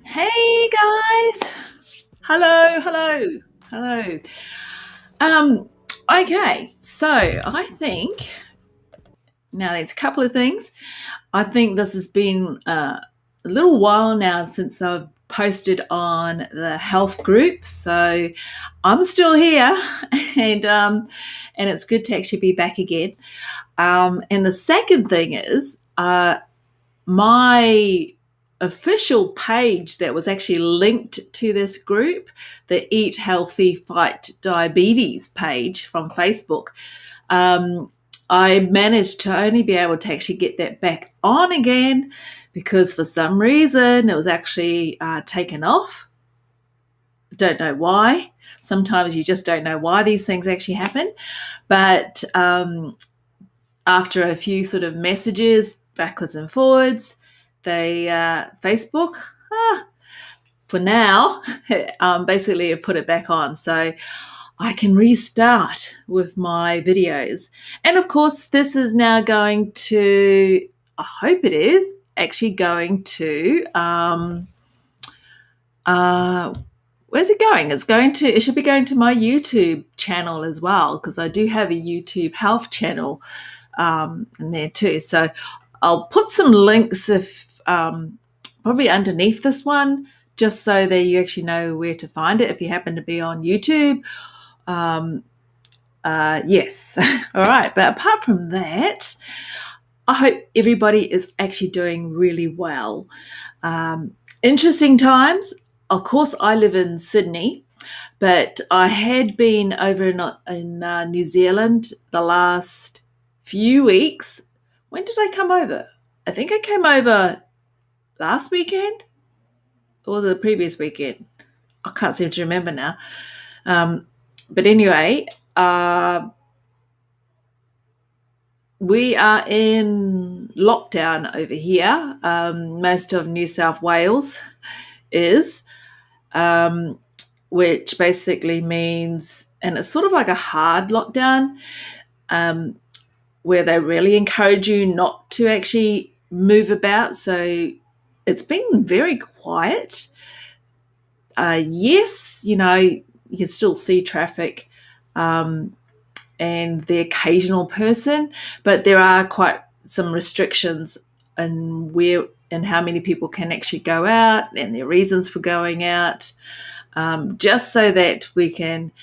Hey guys. Hello. Um, okay, so I think now there's a couple of things. I think this has been a little while now since I've posted on the health group, so I'm still here, and it's good to actually be back again. And the second thing is, my official page that was actually linked to this group, the Eat Healthy Fight Diabetes page from Facebook, I managed to only be able to actually get that back on again because for some reason it was actually taken off. Don't know why. Sometimes you just don't know why these things actually happen. But after a few sort of messages backwards and forwards, they Facebook, for now, basically have put it back on. So I can restart with my videos. And of course, this is now going to, I hope it is, actually going to, where's it going? It should be going to my YouTube channel as well, because I do have a YouTube health channel in there too. So I'll put some links probably underneath this one, just so that you actually know where to find it if you happen to be on YouTube. Yes. All right. But apart from that, I hope everybody is actually doing really well. Interesting times. Of course, I live in Sydney, but I had been over in New Zealand the last few weeks. When did I come over? I think I came over last weekend, or the previous weekend. I can't seem to remember now. But anyway, we are in lockdown over here. Most of New South Wales is, which basically means, and it's sort of like a hard lockdown, where they really encourage you not to actually move about. So it's been very quiet. Yes, you can still see traffic and the occasional person, but there are quite some restrictions in where and how many people can actually go out and their reasons for going out, just so that we can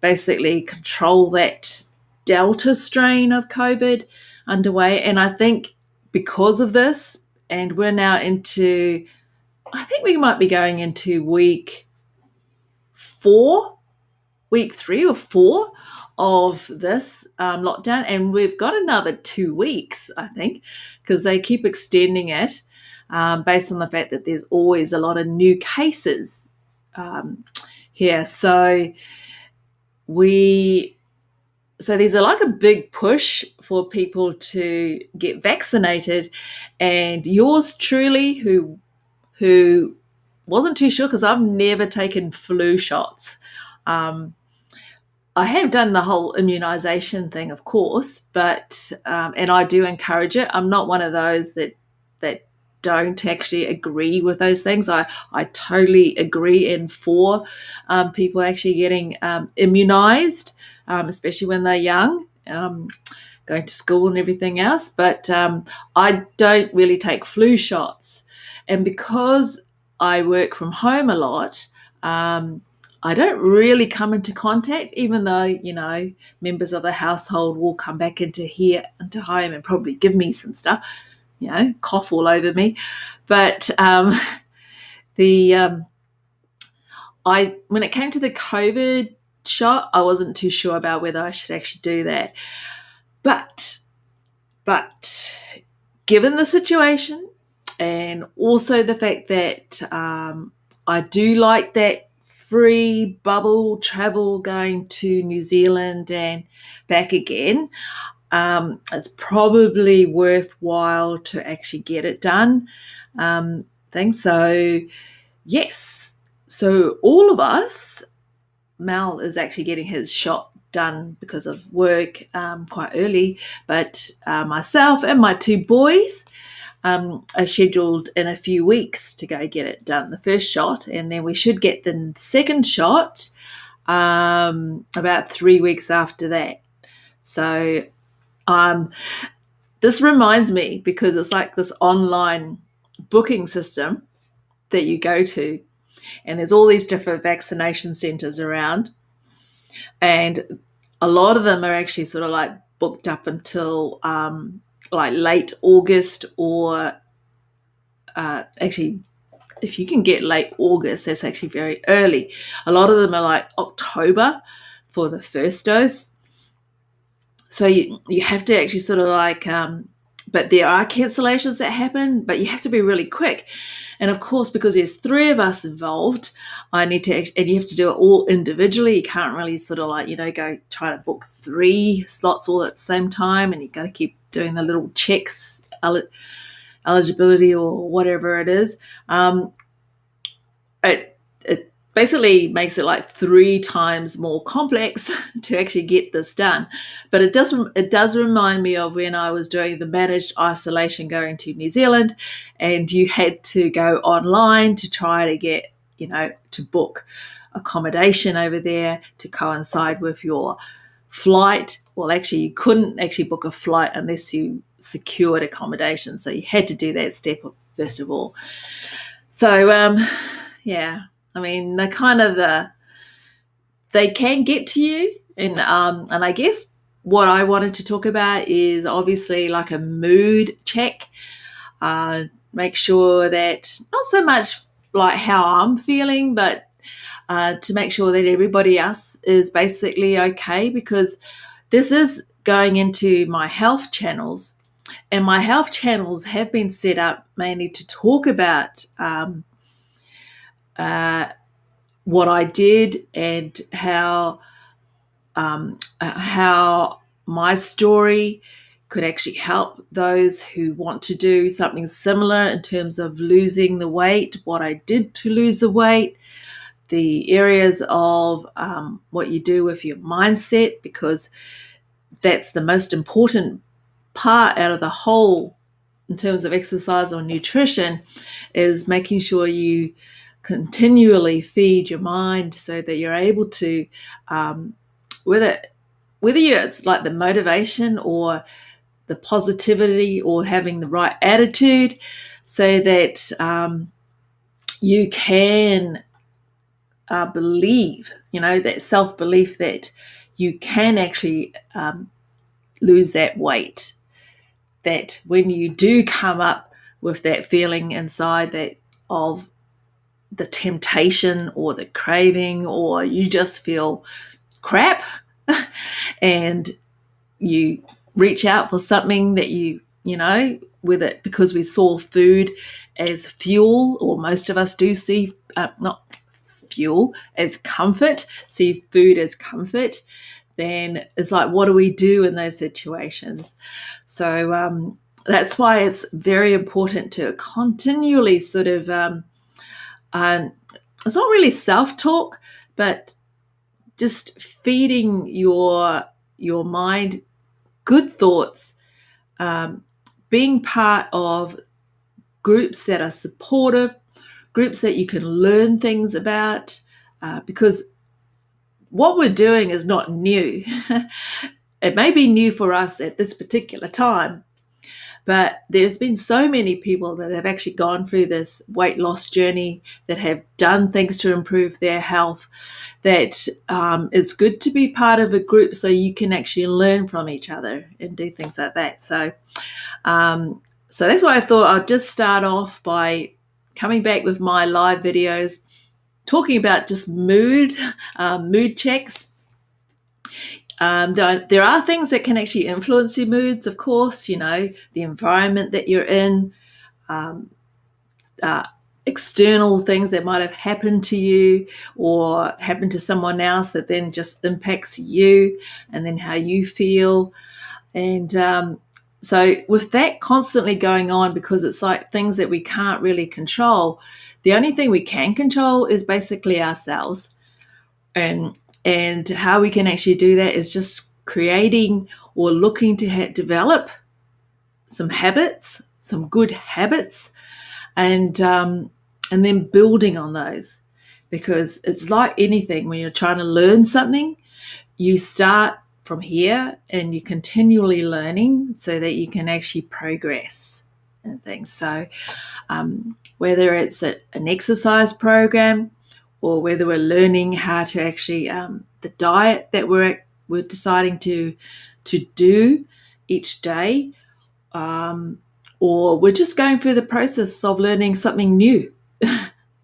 basically control that Delta strain of COVID underway. And I think because of this, and we're now into, I think we might be going into week 3 or 4 of this lockdown, and we've got another 2 weeks, I think, because they keep extending it based on the fact that there's always a lot of new cases here. So there's like a big push for people to get vaccinated, and yours truly, who wasn't too sure, because I've never taken flu shots. I have done the whole immunization thing, of course, but and I do encourage it. I'm not one of those that don't actually agree with those things. I totally agree and for people actually getting immunized, especially when they're young, going to school and everything else. But I don't really take flu shots. And because I work from home a lot, I don't really come into contact, even though, members of the household will come back into home and probably give me some stuff, cough all over me. But when it came to the COVID shot, I wasn't too sure about whether I should actually do that. But But given the situation, and also the fact that I do like that free bubble travel going to New Zealand and back again, it's probably worthwhile to actually get it done. Things. So, yes. So all of us, Mal is actually getting his shot done because of work quite early, but myself and my two boys are scheduled in a few weeks to go get it done, the first shot, and then we should get the second shot about 3 weeks after that. So this reminds me, because it's like this online booking system that you go to, and there's all these different vaccination centres around, and a lot of them are actually sort of like booked up until like late August, or actually, if you can get late August, that's actually very early. A lot of them are like October for the first dose. So you have to actually sort of like, but there are cancellations that happen, but you have to be really quick. And of course, because there's 3 of us involved, I need to, and you have to do it all individually. You can't really sort of like, go try to book 3 slots all at the same time, and you got to keep doing the little checks, eligibility or whatever it is. It basically makes it like 3 times more complex to actually get this done. But it does remind me of when I was doing the managed isolation going to New Zealand, and you had to go online to try to get, to book accommodation over there to coincide with your flight. Well, actually, you couldn't actually book a flight unless you secured accommodation. So you had to do that step first of all. So, yeah. I mean, they're kind of they can get to you, and I guess what I wanted to talk about is obviously like a mood check. Make sure that not so much like how I'm feeling, but to make sure that everybody else is basically okay, because this is going into my health channels, and my health channels have been set up mainly to talk about what I did, and how my story could actually help those who want to do something similar in terms of losing the weight, what I did to lose the weight, the areas of what you do with your mindset, because that's the most important part out of the whole in terms of exercise or nutrition, is making sure you continually feed your mind so that you're able to, whether it's like the motivation or the positivity or having the right attitude, so that you can believe, that self-belief that you can actually lose that weight, that when you do come up with that feeling inside that of the temptation or the craving, or you just feel crap and you reach out for something that with it, because we saw food as fuel, or most of us do see not fuel as comfort, see food as comfort, then it's like, what do we do in those situations? So that's why it's very important to continually sort of it's not really self-talk, but just feeding your mind good thoughts, being part of groups that are supportive, groups that you can learn things about, because what we're doing is not new. It may be new for us at this particular time, but there's been so many people that have actually gone through this weight loss journey, that have done things to improve their health, that it's good to be part of a group so you can actually learn from each other and do things like that. So that's why I thought I'd just start off by coming back with my live videos, talking about just mood checks. There are things that can actually influence your moods, of course, the environment that you're in, um, uh, external things that might have happened to you or happened to someone else that then just impacts you and then how you feel. And so with that constantly going on, because it's like things that we can't really control, the only thing we can control is basically ourselves. And how we can actually do that is just creating or looking to develop some habits, some good habits, and then building on those. Because it's like anything, when you're trying to learn something, you start from here and you're continually learning so that you can actually progress and things. So whether it's an exercise program or whether we're learning how to actually the diet that we're deciding to do each day, or we're just going through the process of learning something new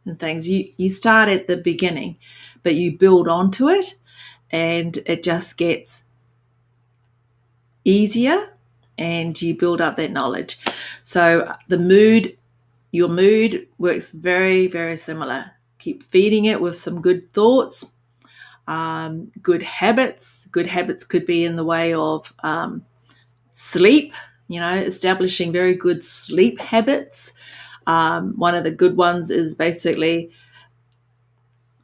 and things. You start at the beginning, but you build onto it, and it just gets easier, and you build up that knowledge. So your mood works very, very similar. Keep feeding it with some good thoughts, good habits. Good habits could be in the way of sleep, establishing very good sleep habits. One of the good ones is basically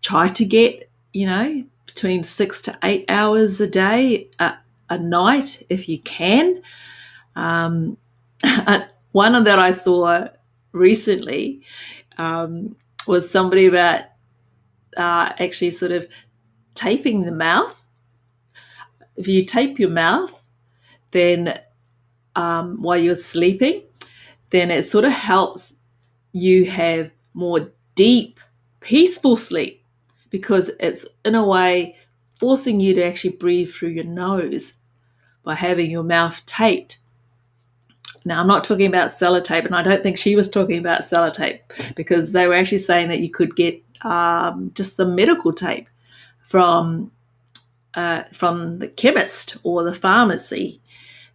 try to get, between 6 to 8 hours a day, a night if you can. One that I saw recently was somebody about actually sort of taping the mouth. If you tape your mouth, then while you're sleeping, then it sort of helps you have more deep, peaceful sleep, because it's in a way forcing you to actually breathe through your nose by having your mouth taped. Now, I'm not talking about sellotape, and I don't think she was talking about sellotape, because they were actually saying that you could get just some medical tape from the chemist or the pharmacy,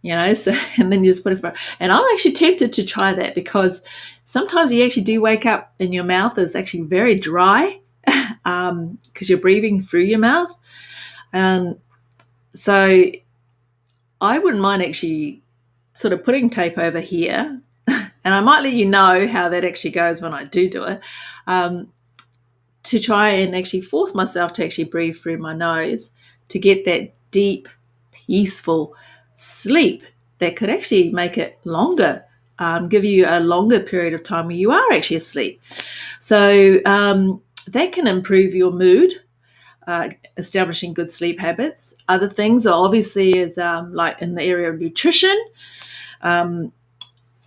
so, and then you just put it for, and I'm actually tempted to try that, because sometimes you actually do wake up and your mouth is actually very dry because you're breathing through your mouth. So I wouldn't mind actually sort of putting tape over here, and I might let you know how that actually goes when I do it, to try and actually force myself to actually breathe through my nose to get that deep, peaceful sleep that could actually make it longer, give you a longer period of time where you are actually asleep. So that can improve your mood, establishing good sleep habits. Other things are obviously is like in the area of nutrition.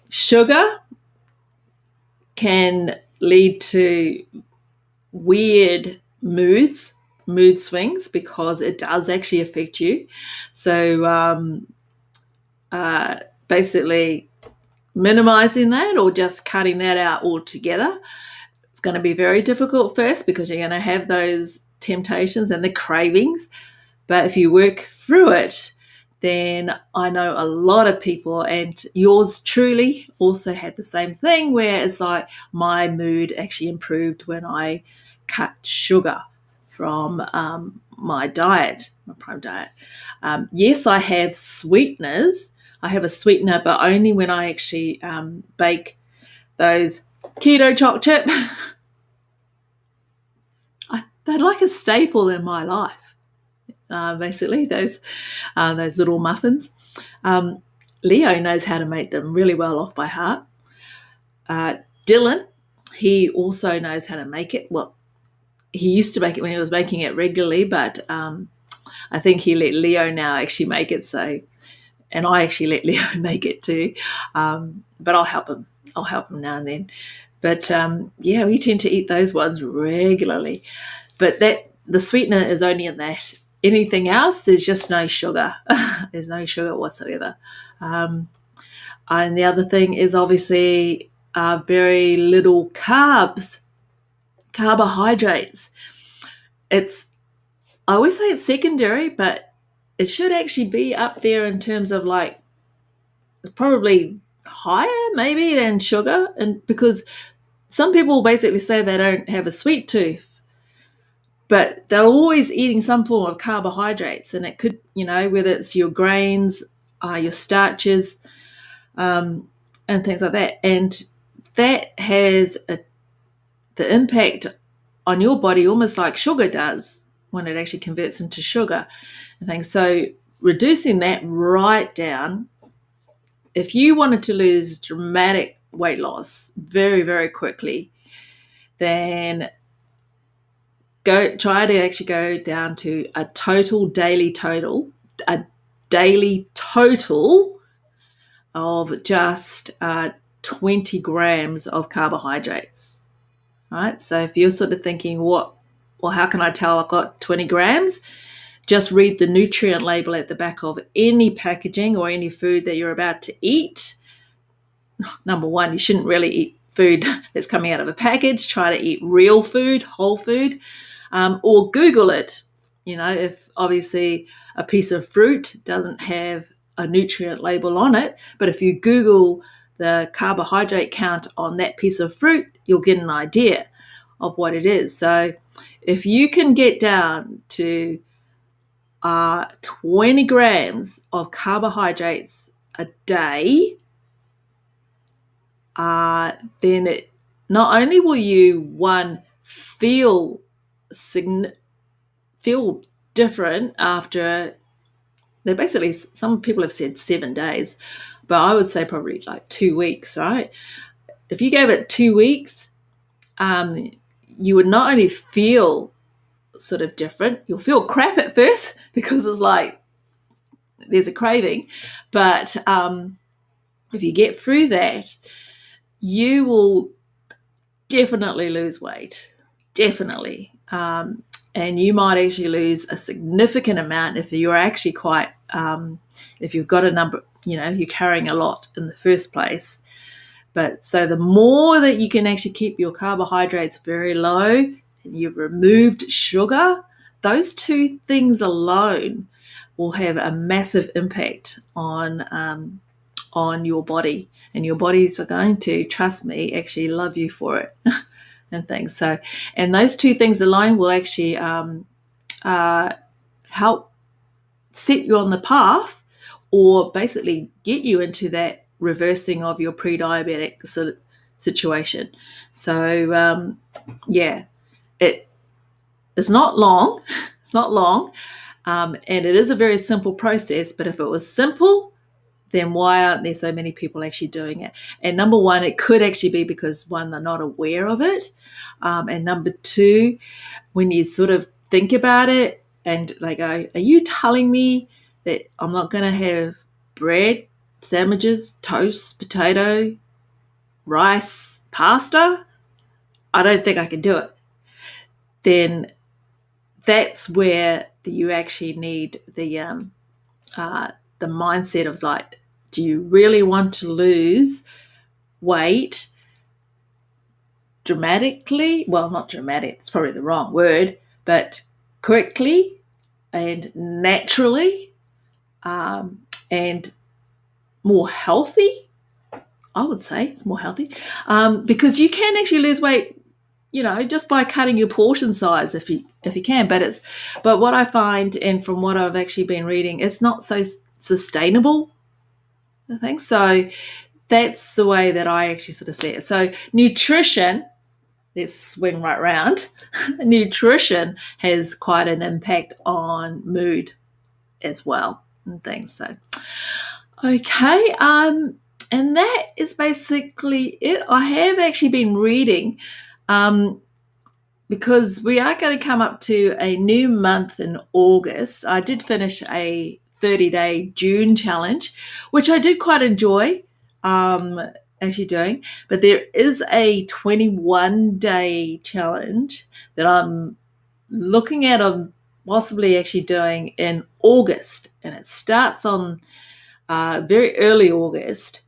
Sugar can lead to weird mood swings, because it does actually affect you. So basically minimizing that or just cutting that out altogether. It's going to be very difficult first, because you're going to have those temptations and the cravings. But if you work through it, then I know a lot of people, and yours truly also had the same thing, where it's like my mood actually improved when I cut sugar from my diet, my prime diet. Yes, I have sweeteners. I have a sweetener, but only when I actually bake those keto choc chip. They're like a staple in my life. Basically, those little muffins. Leo knows how to make them really well off by heart. Dylan, he also knows how to make it. Well, he used to make it when he was making it regularly, but I think he let Leo now actually make it. So, and I actually let Leo make it too. But I'll help him. I'll help him now and then. But yeah, we tend to eat those ones regularly. But the sweetener is only in that. Anything else, there's just no sugar. There's no sugar whatsoever. And the other thing is obviously very little carbs, carbohydrates. I always say it's secondary, but it should actually be up there in terms of like probably higher maybe than sugar, and because some people basically say they don't have a sweet tooth, but they're always eating some form of carbohydrates, and it could, whether it's your grains, your starches, and things like that, and that has the impact on your body almost like sugar does when it actually converts into sugar and things. So reducing that right down, if you wanted to lose dramatic weight loss very, very quickly, then try to actually go down to a daily total of just 20 grams of carbohydrates, right? So if you're sort of thinking, how can I tell I've got 20 grams? Just read the nutrient label at the back of any packaging or any food that you're about to eat. Number one, you shouldn't really eat food that's coming out of a package. Try to eat real food, whole food, or Google it. If obviously a piece of fruit doesn't have a nutrient label on it, but if you Google the carbohydrate count on that piece of fruit, you'll get an idea of what it is. So if you can get down to 20 grams of carbohydrates a day, then not only will you, feel different after, basically, some people have said 7 days, but I would say probably like 2 weeks, right? If you gave it 2 weeks, you would not only feel sort of different, you'll feel crap at first because it's like there's a craving, but if you get through that, you will definitely lose weight, definitely. And you might actually lose a significant amount if you're actually quite, if you've got a number, you're carrying a lot in the first place. But so the more that you can actually keep your carbohydrates very low and you've removed sugar, those two things alone will have a massive impact on your body, and your bodies are going to, trust me, actually love you for it and things. So, and those two things alone will actually help set you on the path, or basically get you into that reversing of your pre-diabetic situation. So, it's not long. It's not long, and it is a very simple process. But if it was simple, then why aren't there so many people actually doing it? And number one, it could actually be because, one, they're not aware of it. And number two, when you sort of think about it and they go, are you telling me that I'm not going to have bread, sandwiches, toast, potato, rice, pasta? I don't think I can do it. Then that's where you actually need the mindset of like, do you really want to lose weight dramatically? Well, not dramatic, it's probably the wrong word, but quickly and naturally, and more healthy. I would say it's more healthy, because you can actually lose weight, just by cutting your portion size if you can. But what I find, and from what I've actually been reading, it's not so sustainable, I think. So that's the way that I actually sort of see it. So nutrition, let's swing right round. Nutrition has quite an impact on mood as well and things. So, okay. And that is basically it. I have actually been reading, because we are going to come up to a new month in August. I did finish a 30-day June challenge, which I did quite enjoy actually doing. But there is a 21-day challenge that I'm looking at possibly actually doing in August, and it starts on very early August.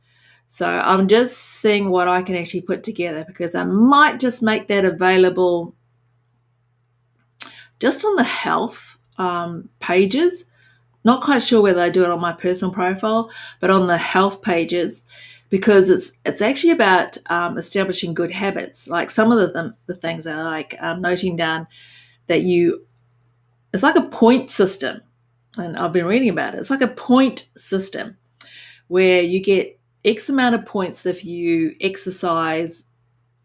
So I'm just seeing what I can actually put together, because I might just make that available just on the health pages, not quite sure whether I do it on my personal profile, but on the health pages, because it's actually about establishing good habits. Like some of the things are like noting down that it's like a point system, and I've been reading about it. It's like a point system where you get X amount of points if you exercise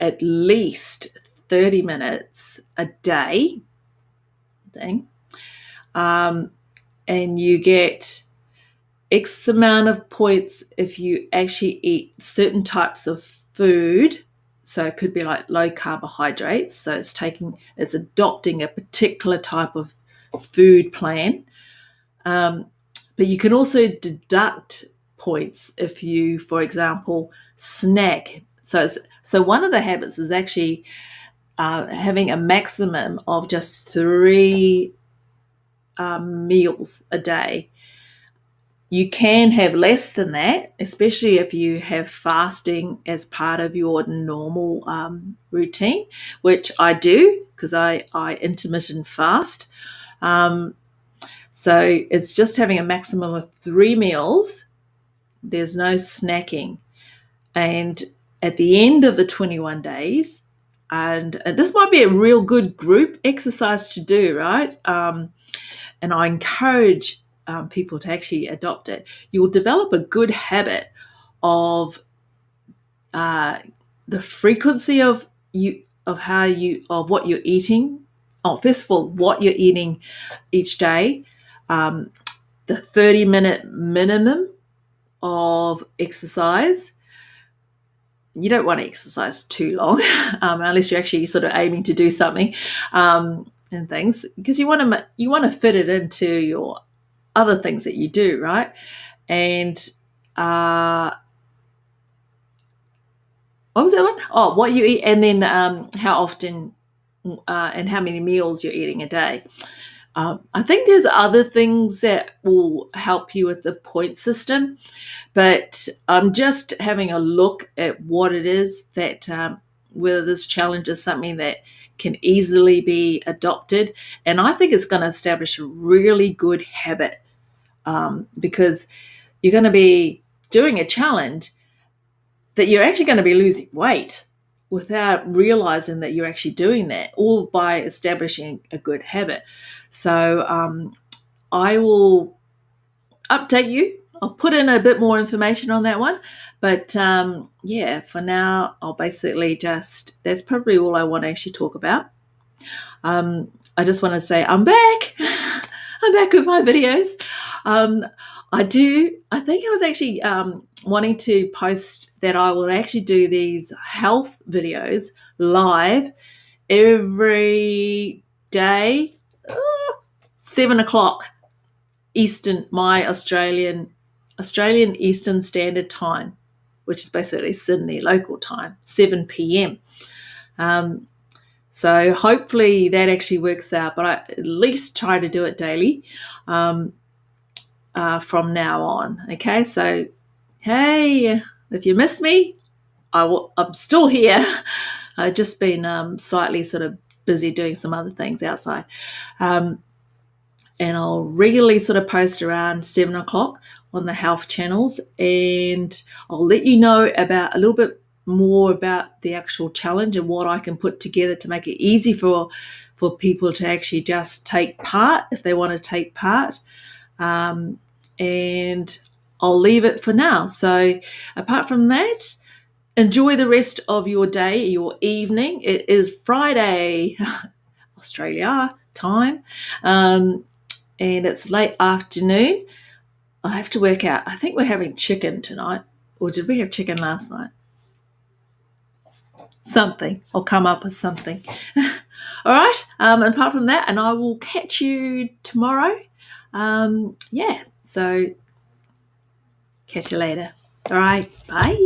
at least 30 minutes a day thing. And you get X amount of points if you actually eat certain types of food. So it could be like low carbohydrates. So it's adopting a particular type of food plan. But you can also deduct points if you, for example, snack. So one of the habits is actually having a maximum of just 3 meals a day. You can have less than that, especially if you have fasting as part of your normal routine, which I do because I intermittent fast. So it's just having a maximum of 3 meals. There's no snacking. And at the end of the 21 days, and this might be a real good group exercise to do, right? And I encourage people to actually adopt it. You'll develop a good habit of the frequency of what you're eating. Oh, first of all, what you're eating each day, the 30-minute minimum of exercise. You don't want to exercise too long unless you're actually sort of aiming to do something and things, because you want to fit it into your other things that you do, right? And what was that one? Oh, what you eat, and then how often and how many meals you're eating a day. I think there's other things that will help you with the point system, but I'm just having a look at what it is that whether this challenge is something that can easily be adopted. And I think it's going to establish a really good habit because you're going to be doing a challenge that you're actually going to be losing weight without realizing that you're actually doing that, all by establishing a good habit. So I will update you. I'll put in a bit more information on that one. But for now, I'll basically that's probably all I want to actually talk about. I just want to say I'm back. I'm back with my videos. I think I was actually wanting to post that I will actually do these health videos live every day, 7 o'clock Eastern, my Australian Eastern Standard Time, which is basically Sydney local time, 7 p.m. So hopefully that actually works out, but I at least try to do it daily from now on. Okay, so hey, if you miss me, I'm still here. I've just been slightly sort of busy doing some other things outside. And I'll regularly sort of post around 7 o'clock on the health channels, and I'll let you know about a little bit more about the actual challenge and what I can put together to make it easy for people to actually just take part if they want to take part. And I'll leave it for now. So apart from that, enjoy the rest of your day, your evening. It is Friday, Australia time, and it's late afternoon. I have to work out. I think we're having chicken tonight. Or did we have chicken last night? Something. I'll come up with something. All right. And apart from that, and I will catch you tomorrow. So catch you later. All right. Bye.